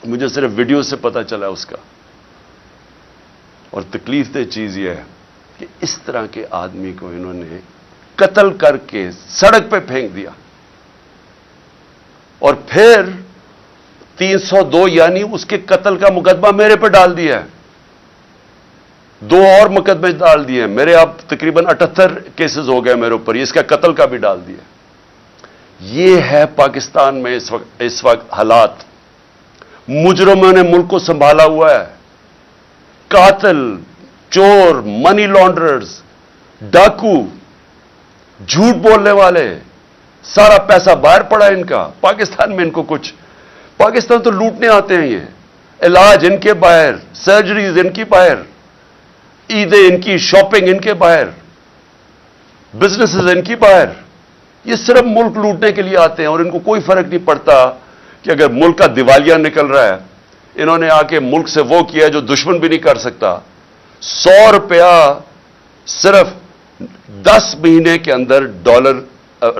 مجھے صرف ویڈیو سے پتہ چلا اس کا. اور تکلیف دہ چیز یہ ہے کہ اس طرح کے آدمی کو انہوں نے قتل کر کے سڑک پہ پھینک دیا اور پھر 302 یعنی اس کے قتل کا مقدمہ میرے پہ ڈال دیا ہے. 2 اور مقدمے ڈال دیے میرے. اب تقریباً 78 کیسز ہو گئے میرے اوپر. اس کا قتل کا بھی ڈال دیا. یہ ہے پاکستان میں اس وقت حالات. مجرموں نے ملک کو سنبھالا ہوا ہے. قاتل، چور، منی لانڈررز، ڈاکو، جھوٹ بولنے والے، سارا پیسہ باہر پڑا ان کا. پاکستان میں ان کو کچھ، پاکستان تو لوٹنے آتے ہیں. یہ علاج ان کے باہر، سرجریز ان کی باہر، عیدیں ان کی، شاپنگ ان کے باہر، بزنسز ان کی باہر. یہ صرف ملک لوٹنے کے لیے آتے ہیں اور ان کو کوئی فرق نہیں پڑتا کہ اگر ملک کا دیوالیہ نکل رہا ہے. انہوں نے آ کے ملک سے وہ کیا جو دشمن بھی نہیں کر سکتا. 100 روپیہ صرف 10 مہینے کے اندر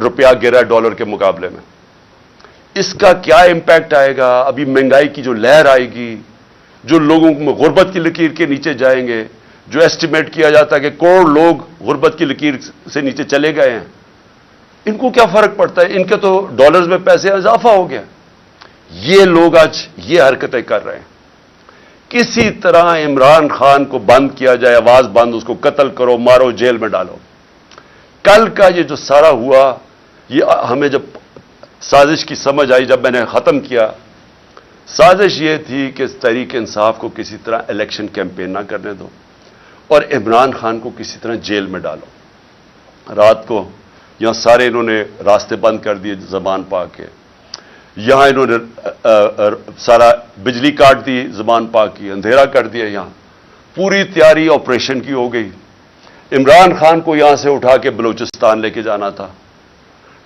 روپیہ گرا ڈالر کے مقابلے میں. اس کا کیا امپیکٹ آئے گا؟ ابھی مہنگائی کی جو لہر آئے گی، جو لوگوں کو غربت کی لکیر کے نیچے جائیں گے، جو ایسٹیمیٹ کیا جاتا ہے کہ کروڑ لوگ غربت کی لکیر سے نیچے چلے گئے ہیں، ان کو کیا فرق پڑتا ہے؟ ان کے تو ڈالرز میں پیسے اضافہ ہو گیا. یہ لوگ آج یہ حرکتیں کر رہے ہیں. کسی طرح عمران خان کو بند کیا جائے، آواز بند، اس کو قتل کرو، مارو، جیل میں ڈالو. کل کا یہ جو سارا ہوا، یہ ہمیں جب سازش کی سمجھ آئی، جب میں نے ختم کیا، سازش یہ تھی کہ تحریک انصاف کو کسی طرح الیکشن کیمپین نہ کرنے دو اور عمران خان کو کسی طرح جیل میں ڈالو. رات کو یہاں سارے انہوں نے راستے بند کر دیے زبان پا کے. یہاں انہوں نے سارا بجلی کاٹ دی زبان پا کی، اندھیرا کر دیا. یہاں پوری تیاری آپریشن کی ہو گئی. عمران خان کو یہاں سے اٹھا کے بلوچستان لے کے جانا تھا.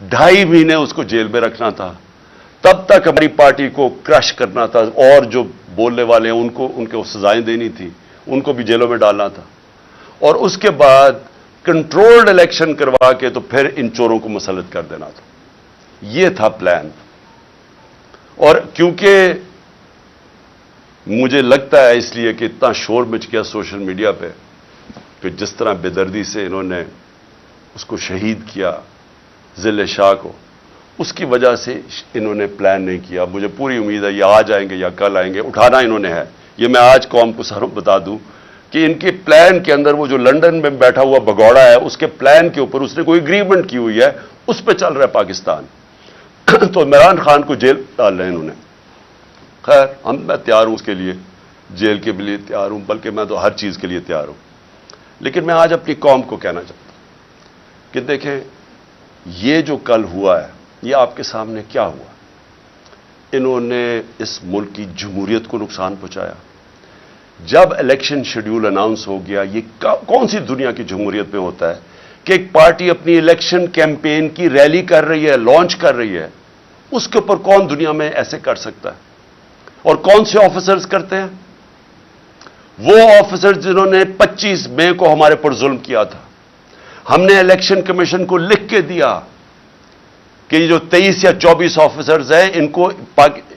2.5 مہینے اس کو جیل میں رکھنا تھا. تب تک ہماری پارٹی کو کرش کرنا تھا اور جو بولنے والے ہیں ان کو سزائیں دینی تھی، ان کو بھی جیلوں میں ڈالنا تھا. اور اس کے بعد کنٹرولڈ الیکشن کروا کے تو پھر ان چوروں کو مسلط کر دینا تھا. یہ تھا پلان. اور کیونکہ مجھے لگتا ہے اس لیے کہ اتنا شور مچ گیا سوشل میڈیا پہ کہ جس طرح بے دردی سے انہوں نے اس کو شہید کیا، ذل شاہ کو، اس کی وجہ سے انہوں نے پلان نہیں کیا. مجھے پوری امید ہے یہ آج آئیں گے یا کل آئیں گے. اٹھانا انہوں نے ہے. یہ میں آج قوم کو ساروں بتا دوں کہ ان کے پلان کے اندر وہ جو لندن میں بیٹھا ہوا بگوڑا ہے، اس کے پلان کے اوپر اس نے کوئی اگریمنٹ کی ہوئی ہے، اس پہ چل رہا ہے پاکستان. تو عمران خان کو جیل ڈال رہے ہیں انہوں نے. خیر میں تیار ہوں اس کے لیے، جیل کے لیے تیار ہوں، بلکہ میں تو ہر چیز کے لیے تیار ہوں. لیکن میں آج اپنی قوم کو کہنا چاہتا ہوں کہ دیکھیں یہ جو کل ہوا ہے، یہ آپ کے سامنے کیا ہوا. انہوں نے اس ملک کی جمہوریت کو نقصان پہنچایا. جب الیکشن شیڈیول اناؤنس ہو گیا، یہ کون سی دنیا کی جمہوریت میں ہوتا ہے کہ ایک پارٹی اپنی الیکشن کیمپین کی ریلی کر رہی ہے، لانچ کر رہی ہے؟ اس کے اوپر کون دنیا میں ایسے کر سکتا ہے؟ اور کون سے آفیسرز کرتے ہیں؟ وہ آفیسرز جنہوں نے 25 مئی کو ہمارے پر ظلم کیا تھا. ہم نے الیکشن کمیشن کو لکھ کے دیا کہ یہ جو 23 یا 24 آفیسرز ہیں ان کو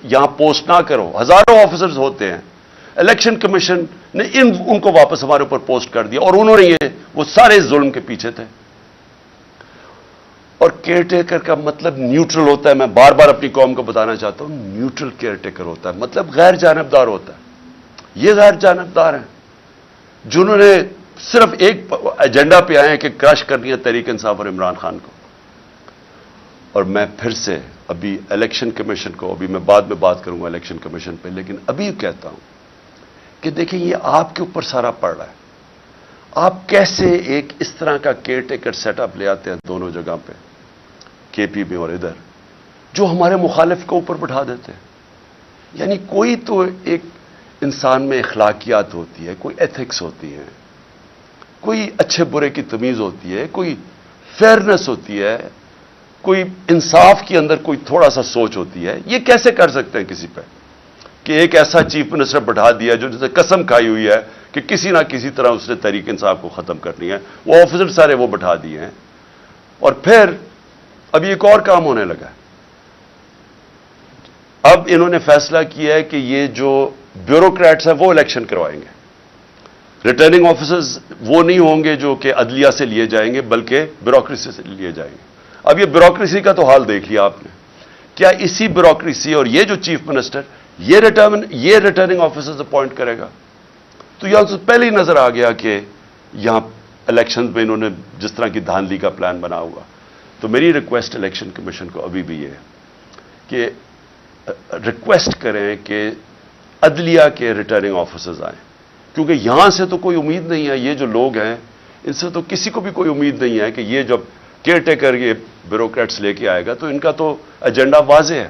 یہاں پوسٹ نہ کرو. ہزاروں آفیسرز ہوتے ہیں. الیکشن کمیشن نے ان کو واپس ہمارے اوپر پوسٹ کر دیا اور انہوں نے وہ سارے ظلم کے پیچھے تھے. اور کیئر ٹیکر کا مطلب نیوٹرل ہوتا ہے. میں بار بار اپنی قوم کو بتانا چاہتا ہوں، نیوٹرل کیئر ٹیکر ہوتا ہے، مطلب غیر جانبدار ہوتا ہے. یہ غیر جانبدار ہیں جنہوں نے صرف ایک ایجنڈا پہ آئے ہیں کہ کرش کرنی ہے تحریک انصاف اور عمران خان کو. اور میں پھر سے ابھی الیکشن کمیشن کو، ابھی میں بعد میں بات کروں گا الیکشن کمیشن پہ، لیکن ابھی کہتا ہوں کہ دیکھیں یہ آپ کے اوپر سارا پڑ رہا ہے. آپ کیسے ایک اس طرح کا کیئر ٹیکر سیٹ اپ لے آتے ہیں دونوں جگہ پہ، کے پی میں اور ادھر، جو ہمارے مخالف کو اوپر بٹھا دیتے ہیں. یعنی کوئی تو ایک انسان میں اخلاقیات ہوتی ہے، کوئی ایتھکس ہوتی ہے، کوئی اچھے برے کی تمیز ہوتی ہے، کوئی فیئرنس ہوتی ہے، کوئی انصاف کے اندر کوئی تھوڑا سا سوچ ہوتی ہے. یہ کیسے کر سکتے ہیں کسی پہ کہ ایک ایسا چیف منسٹر بٹھا دیا جو جسے قسم کھائی ہوئی ہے کہ کسی نہ کسی طرح اس نے تحریک انصاف کو ختم کرنی ہے. وہ آفیسر سارے وہ بٹھا دیے ہیں. اور پھر اب ایک اور کام ہونے لگا ہے. اب انہوں نے فیصلہ کیا ہے کہ یہ جو بیوروکریٹس ہیں وہ الیکشن کروائیں گے. ریٹرننگ آفیسرز وہ نہیں ہوں گے جو کہ عدلیہ سے لیے جائیں گے بلکہ بیوروکریسی سے لیے جائیں گے. اب یہ بیوروکریسی کا تو حال دیکھ لیا آپ نے. کیا اسی بیوروکریسی اور یہ جو چیف منسٹر یہ ریٹرننگ آفیسرز اپوائنٹ کرے گا؟ تو یہاں سے پہلے ہی نظر آ گیا کہ یہاں الیکشن میں انہوں نے جس طرح کی دھاندلی کا پلان بنا ہوا. تو میری ریکویسٹ الیکشن کمیشن کو ابھی بھی یہ ہے کہ ریکویسٹ کریں کہ عدلیہ کے ریٹرننگ آفیسرز آئیں، کیونکہ یہاں سے تو کوئی امید نہیں ہے. یہ جو لوگ ہیں ان سے تو کسی کو بھی کوئی امید نہیں ہے کہ یہ جب کیئر ٹیکر یہ بیوروکریٹس لے کے آئے گا تو ان کا تو ایجنڈا واضح ہے.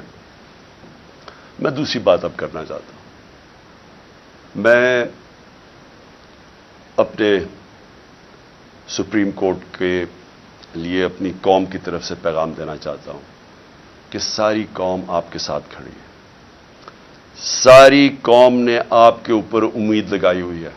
میں دوسری بات اب کرنا چاہتا ہوں. میں اپنے سپریم کورٹ کے لیے اپنی قوم کی طرف سے پیغام دینا چاہتا ہوں کہ ساری قوم آپ کے ساتھ کھڑی ہے. ساری قوم نے آپ کے اوپر امید لگائی ہوئی ہے.